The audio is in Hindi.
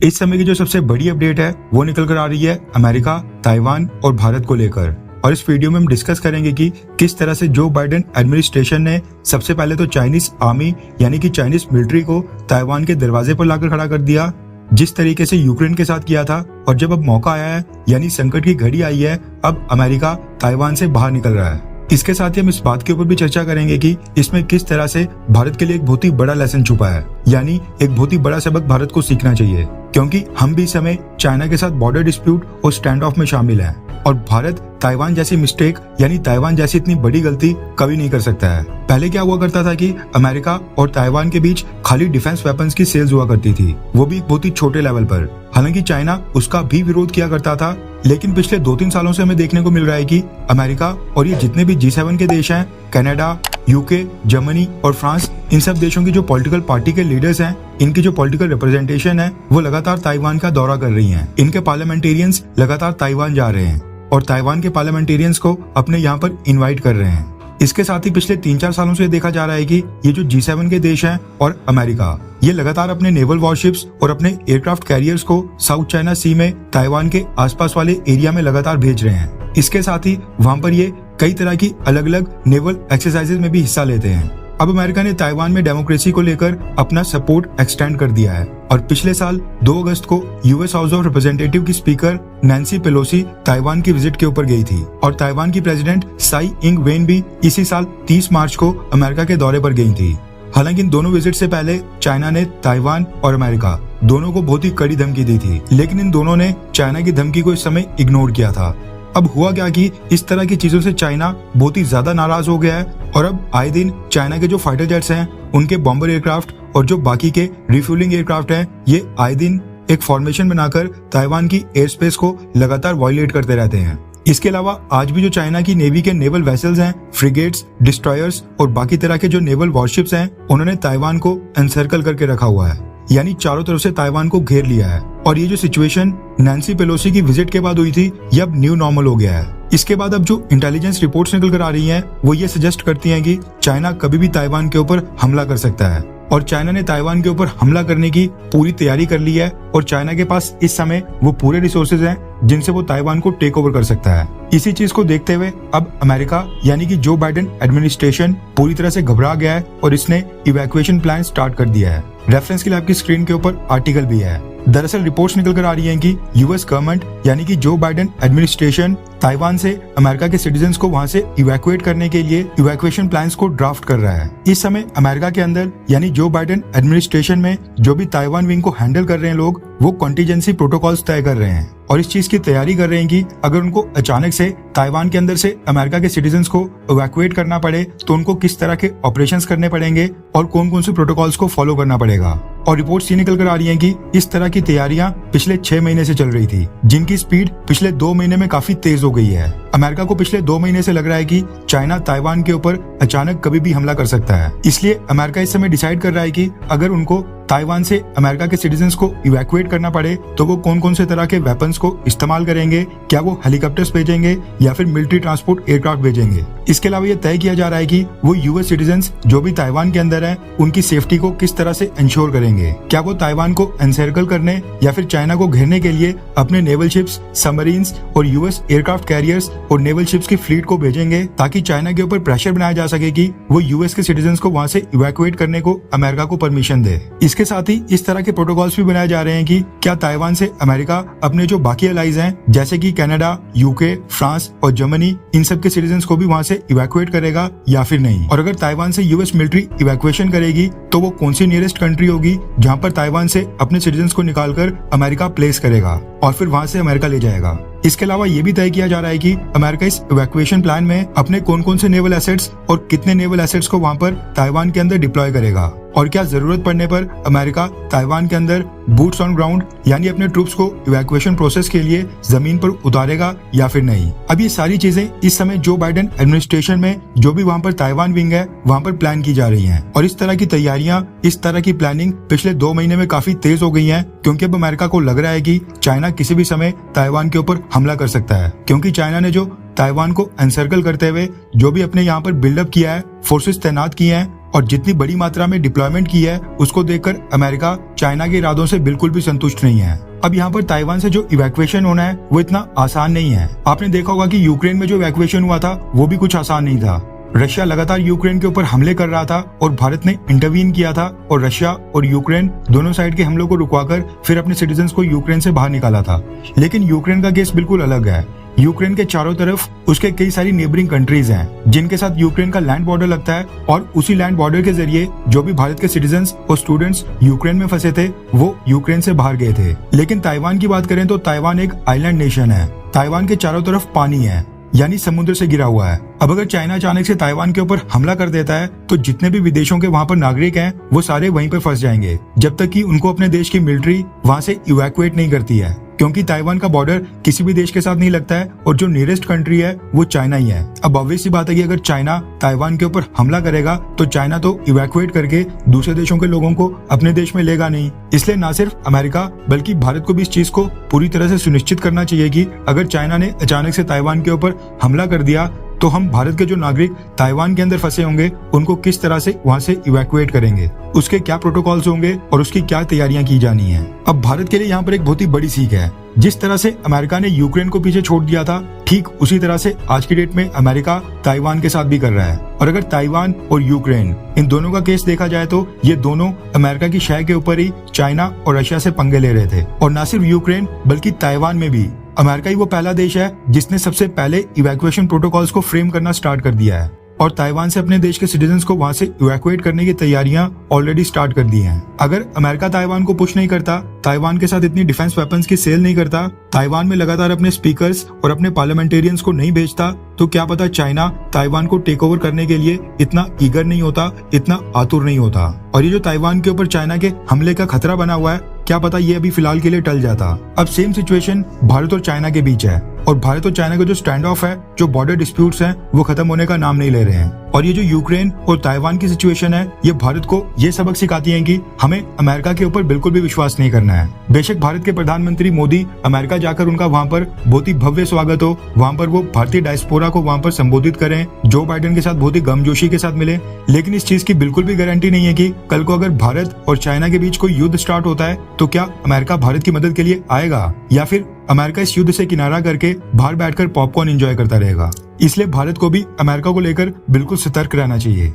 इस समय की जो सबसे बड़ी अपडेट है वो निकल कर आ रही है अमेरिका, ताइवान और भारत को लेकर। और इस वीडियो में हम डिस्कस करेंगे कि किस तरह से जो बाइडेन एडमिनिस्ट्रेशन ने सबसे पहले तो चाइनीज आर्मी यानी कि चाइनीज मिलिट्री को ताइवान के दरवाजे पर लाकर खड़ा कर दिया, जिस तरीके से यूक्रेन के साथ किया था। और जब अब मौका आया है यानी संकट की घड़ी आई है, अब अमेरिका ताइवान से बाहर निकल रहा है। इसके साथ ही हम इस बात के ऊपर भी चर्चा करेंगे कि इसमें किस तरह से भारत के लिए एक बहुत ही बड़ा लेसन छुपा है, यानी एक बहुत ही बड़ा सबक भारत को सीखना चाहिए, क्योंकि हम भी इस समय चाइना के साथ बॉर्डर डिस्प्यूट और स्टैंड ऑफ में शामिल हैं। और भारत ताइवान जैसी मिस्टेक यानी ताइवान जैसी इतनी बड़ी गलती कभी नहीं कर सकता है। पहले क्या हुआ करता था कि अमेरिका और ताइवान के बीच खाली डिफेंस वेपन्स की सेल्स हुआ करती थी, वो भी बहुत ही छोटे लेवल पर। हालांकि चाइना उसका भी विरोध किया करता था, लेकिन पिछले 2-3 सालों से हमें देखने को मिल रहा है कि अमेरिका और ये जितने भी G7 के देश हैं, कनाडा, यूके, जर्मनी और फ्रांस, इन सब देशों की जो पॉलिटिकल पार्टी के लीडर्स हैं, इनकी जो पॉलिटिकल रिप्रेजेंटेशन है वो लगातार ताइवान का दौरा कर रही हैं। इनके पार्लियामेंटेरियंस लगातार ताइवान जा रहे हैं और ताइवान के पार्लियामेंटेरियंस को अपने यहाँ पर इनवाइट कर रहे हैं। इसके साथ ही पिछले 3-4 सालों से देखा जा रहा है कि ये जो G7 के देश हैं और अमेरिका, ये लगातार अपने नेवल वॉरशिप्स और अपने एयरक्राफ्ट कैरियर्स को साउथ चाइना सी में ताइवान के आसपास वाले एरिया में लगातार भेज रहे हैं। इसके साथ ही वहाँ पर ये कई तरह की अलग अलग नेवल एक्सरसाइजेज में भी हिस्सा लेते हैं। अब अमेरिका ने ताइवान में डेमोक्रेसी को लेकर अपना सपोर्ट एक्सटेंड कर दिया है और पिछले साल 2 अगस्त को यूएस हाउस ऑफ रिप्रेजेंटेटिव की स्पीकर नैन्सी पेलोसी ताइवान की विजिट के ऊपर गई थी और ताइवान की प्रेसिडेंट साई इंग वेन भी इसी साल 30 मार्च को अमेरिका के दौरे पर गई थी। हालांकि इन दोनों विजिट से पहले चाइना ने ताइवान और अमेरिका दोनों को बहुत ही कड़ी धमकी दी थी, लेकिन इन दोनों ने चाइना की धमकी को इस समय इग्नोर किया था। अब हुआ क्या कि इस तरह की चीजों से चाइना बहुत ही ज्यादा नाराज हो गया है और अब आए दिन चाइना के जो फाइटर जेट्स हैं, उनके बॉम्बर एयरक्राफ्ट और जो बाकी के रिफ्यूलिंग एयरक्राफ्ट हैं, ये आए दिन एक फॉर्मेशन बनाकर ताइवान की एयर स्पेस को लगातार वायलेट करते रहते हैं। इसके अलावा आज भी जो चाइना की नेवी के नेवल वेसल्स हैं, फ्रिगेट्स, डिस्ट्रॉयर्स और बाकी तरह के जो नेवल वॉरशिप्स हैं, उन्होंने ताइवान को एनसर्कल करके रखा हुआ है, यानी चारों तरफ से ताइवान को घेर लिया है। और ये जो सिचुएशन नैन्सी पेलोसी की विजिट के बाद हुई थी, ये अब न्यू नॉर्मल हो गया है। इसके बाद अब जो इंटेलिजेंस रिपोर्ट्स निकल कर आ रही हैं, वो ये सजेस्ट करती हैं कि चाइना कभी भी ताइवान के ऊपर हमला कर सकता है और चाइना ने ताइवान के ऊपर हमला करने की पूरी तैयारी कर ली है और चाइना के पास इस समय वो पूरे रिसोर्सेज हैं जिनसे वो ताइवान को टेक ओवर कर सकता है। इसी चीज को देखते हुए अब अमेरिका यानी कि जो बाइडेन एडमिनिस्ट्रेशन पूरी तरह से घबरा गया है और इसने इवैक्यूएशन प्लान स्टार्ट कर दिया है। रेफरेंस के लिए आपकी स्क्रीन के ऊपर आर्टिकल भी है। दरअसल रिपोर्ट्स निकल कर आ रही हैं कि यूएस गवर्नमेंट यानी कि जो बाइडेन एडमिनिस्ट्रेशन ताइवान से अमेरिका के सिटीजन्स को वहां से इवैक्यूएट करने के लिए इवैक्यूएशन प्लान्स को ड्राफ्ट कर रहा है। इस समय अमेरिका के अंदर यानी जो बाइडेन एडमिनिस्ट्रेशन में जो भी ताइवान विंग को हैंडल कर रहे हैं लोग, वो कॉन्टीजेंसी प्रोटोकॉल्स तय कर रहे हैं और इस चीज की तैयारी कर रहे हैं कि अगर उनको अचानक से ताइवान के अंदर से अमेरिका के सिटीजन्स को इवैक्यूएट करना पड़े तो उनको किस तरह के ऑपरेशंस करने पड़ेंगे और कौन कौन से प्रोटोकॉल्स को फॉलो करना पड़ेगा। और रिपोर्ट्स ये निकल कर आ रही हैं कि इस तरह की तैयारियां पिछले 6 महीने से चल रही थी, जिनकी स्पीड पिछले 2 महीने में काफी तेज हो गई है। अमेरिका को पिछले 2 महीने से लग रहा है कि चाइना ताइवान के ऊपर अचानक कभी भी हमला कर सकता है। इसलिए अमेरिका इस समय डिसाइड कर रहा है कि अगर उनको ताइवान से अमेरिका के सिटीजन्स को इवैक्यूएट करना पड़े तो वो कौन कौन से तरह के वेपन्स को इस्तेमाल करेंगे, क्या वो हेलीकॉप्टर्स भेजेंगे या फिर मिलिट्री ट्रांसपोर्ट एयरक्राफ्ट भेजेंगे। इसके अलावा ये तय किया जा रहा है कि वो यूएस सिटीजन्स जो भी ताइवान के अंदर हैं, उनकी सेफ्टी को किस तरह से इंश्योर करेंगे। क्या वो ताइवान को एनसर्कल करने या फिर चाइना को घेरने के लिए अपने नेवल शिप्स, सबमरीन्स और यूएस एयरक्राफ्ट कैरियर्स और नेवल शिप्स की फ्लीट को भेजेंगे ताकि चाइना के ऊपर प्रेशर बनाया जा सके कि वो यूएस के सिटीजन्स को वहां से इवैक्यूएट करने को अमेरिका को परमिशन दे। इसके साथ ही इस तरह के प्रोटोकॉल्स भी बनाए जा रहे हैं कि क्या ताइवान से अमेरिका अपने जो बाकी अलाइज हैं जैसे कि कनाडा, यूके, फ्रांस और जर्मनी, इन सब के सिटीजन्स को भी वहां से इवैक्यूएट करेगा या फिर नहीं। और अगर ताइवान से यूएस मिलिट्री इवैक्यूएशन करेगी तो वो कौन सी नियरेस्ट कंट्री होगी जहां पर ताइवान से अपने सिटीजन्स को निकालकर अमेरिका प्लेस करेगा और फिर वहां से अमेरिका ले जाएगा। इसके अलावा ये भी तय किया जा रहा है कि अमेरिका इस इवैक्यूएशन प्लान में अपने कौन कौन से नेवल एसेट्स और कितने नेवल एसेट्स को वहां पर ताइवान के अंदर डिप्लॉय करेगा और क्या जरूरत पड़ने पर अमेरिका ताइवान के अंदर बूट्स ऑन ग्राउंड यानी अपने ट्रूप्स को इवैक्यूएशन प्रोसेस के लिए जमीन पर उतारेगा या फिर नहीं। अब ये सारी चीजें इस समय जो बाइडेन एडमिनिस्ट्रेशन में जो भी वहां पर ताइवान विंग है वहां पर प्लान की जा रही हैं और इस तरह की तैयारियां, इस तरह की प्लानिंग पिछले 2 महीने में काफी तेज हो गई है, क्योंकि अब अमेरिका को लग रहा है कि चाइना किसी भी समय ताइवान के ऊपर हमला कर सकता है, क्योंकि चाइना ने जो ताइवान को एनसर्कल करते हुए जो भी अपने यहाँ पर बिल्डअप किया है, फोर्सेस तैनात किए हैं और जितनी बड़ी मात्रा में डिप्लॉयमेंट की है उसको देखकर अमेरिका चाइना के इरादों से बिल्कुल भी संतुष्ट नहीं है। अब यहाँ पर ताइवान से जो इवैक्यूएशन होना है वो इतना आसान नहीं है। आपने देखा होगा कि यूक्रेन में जो इवैक्यूएशन हुआ था वो भी कुछ आसान नहीं था। रशिया लगातार यूक्रेन के ऊपर हमले कर रहा था और भारत ने इंटरवीन किया था और रशिया और यूक्रेन दोनों साइड के हमलों को रुकवाकर फिर अपने सिटीजन्स को यूक्रेन से बाहर निकाला था। लेकिन यूक्रेन का केस बिल्कुल अलग है। यूक्रेन के चारों तरफ उसके कई सारी नेबरिंग कंट्रीज हैं जिनके साथ यूक्रेन का लैंड बॉर्डर लगता है और उसी लैंड बॉर्डर के जरिए जो भी भारत के सिटीजन्स और स्टूडेंट्स यूक्रेन में फंसे थे वो यूक्रेन से बाहर गए थे। लेकिन ताइवान की बात करें तो ताइवान एक आइलैंड नेशन है। ताइवान के चारों तरफ पानी है, यानी समुद्र से घिरा हुआ है। अब अगर चाइना अचानक से ताइवान के ऊपर हमला कर देता है तो जितने भी विदेशों के वहाँ पर नागरिक हैं वो सारे वहीं पर फंस जाएंगे जब तक कि उनको अपने देश की मिलिट्री वहाँ से इवैक्यूएट नहीं करती है, क्योंकि ताइवान का बॉर्डर किसी भी देश के साथ नहीं लगता है और जो नियरेस्ट कंट्री है वो चाइना ही है। अब ऑब्वियस सी बात है कि अगर चाइना ताइवान के ऊपर हमला करेगा तो चाइना तो इवैक्यूएट करके दूसरे देशों के लोगों को अपने देश में लेगा नहीं। इसलिए न सिर्फ अमेरिका बल्कि भारत को भी इस चीज को पूरी तरह से सुनिश्चित करना चाहिए कि अगर चाइना ने अचानक से ताइवान के ऊपर हमला कर दिया तो हम भारत के जो नागरिक ताइवान के अंदर फंसे होंगे उनको किस तरह से वहां से इवैक्यूएट करेंगे, उसके क्या प्रोटोकॉल्स होंगे और उसकी क्या तैयारियां की जानी है। अब भारत के लिए यहाँ पर एक बहुत ही बड़ी सीख है। जिस तरह से अमेरिका ने यूक्रेन को पीछे छोड़ दिया था ठीक उसी तरह से आज की डेट में अमेरिका ताइवान के साथ भी कर रहा है। और अगर ताइवान और यूक्रेन इन दोनों का केस देखा जाए तो ये दोनों अमेरिका की शय के ऊपर ही चाइना और रशिया से पंगे ले रहे थे। और न सिर्फ यूक्रेन बल्कि ताइवान में भी अमेरिका ही वो पहला देश है जिसने सबसे पहले इवैक्यूएशन प्रोटोकॉल्स को फ्रेम करना स्टार्ट कर दिया है और ताइवान से अपने देश के सिटीजन्स को वहां से इवैक्यूएट करने की तैयारियां ऑलरेडी स्टार्ट कर दी हैं। अगर अमेरिका ताइवान को पुश नहीं करता, ताइवान के साथ इतनी डिफेंस वेपन्स की सेल नहीं करता, ताइवान में लगातार अपने स्पीकर्स और अपने पार्लियामेंटेरियंस को नहीं भेजता, तो क्या पता चाइना ताइवान को टेक ओवर करने के लिए इतना ईगर नहीं होता, इतना आतुर नहीं होता। और ये जो ताइवान के ऊपर चाइना के हमले का खतरा बना हुआ है, क्या पता ये अभी फिलहाल के लिए टल जाता। अब सेम सिचुएशन भारत और चाइना के बीच है और भारत और चाइना का जो स्टैंड ऑफ है, जो बॉर्डर डिस्प्यूट्स हैं, वो खत्म होने का नाम नहीं ले रहे हैं। और ये जो यूक्रेन और ताइवान की सिचुएशन है, ये भारत को ये सबक सिखाती है कि हमें अमेरिका के ऊपर बिल्कुल भी विश्वास नहीं करना है। बेशक भारत के प्रधानमंत्री मोदी अमेरिका जाकर उनका वहाँ पर बहुत ही भव्य स्वागत हो, वहाँ पर वो भारतीय डायस्पोरा को वहाँ पर संबोधित करें, जो बाइडेन के साथ बहुत ही गर्मजोशी के साथ मिले, लेकिन इस चीज की बिल्कुल भी गारंटी नहीं है कि कल को अगर भारत और चाइना के बीच कोई युद्ध स्टार्ट होता है तो क्या अमेरिका भारत की मदद के लिए आएगा या फिर अमेरिका इस युद्ध से किनारा करके बाहर बैठकर पॉपकॉर्न एंजॉय करता रहेगा। इसलिए भारत को भी अमेरिका को लेकर बिल्कुल सतर्क रहना चाहिए।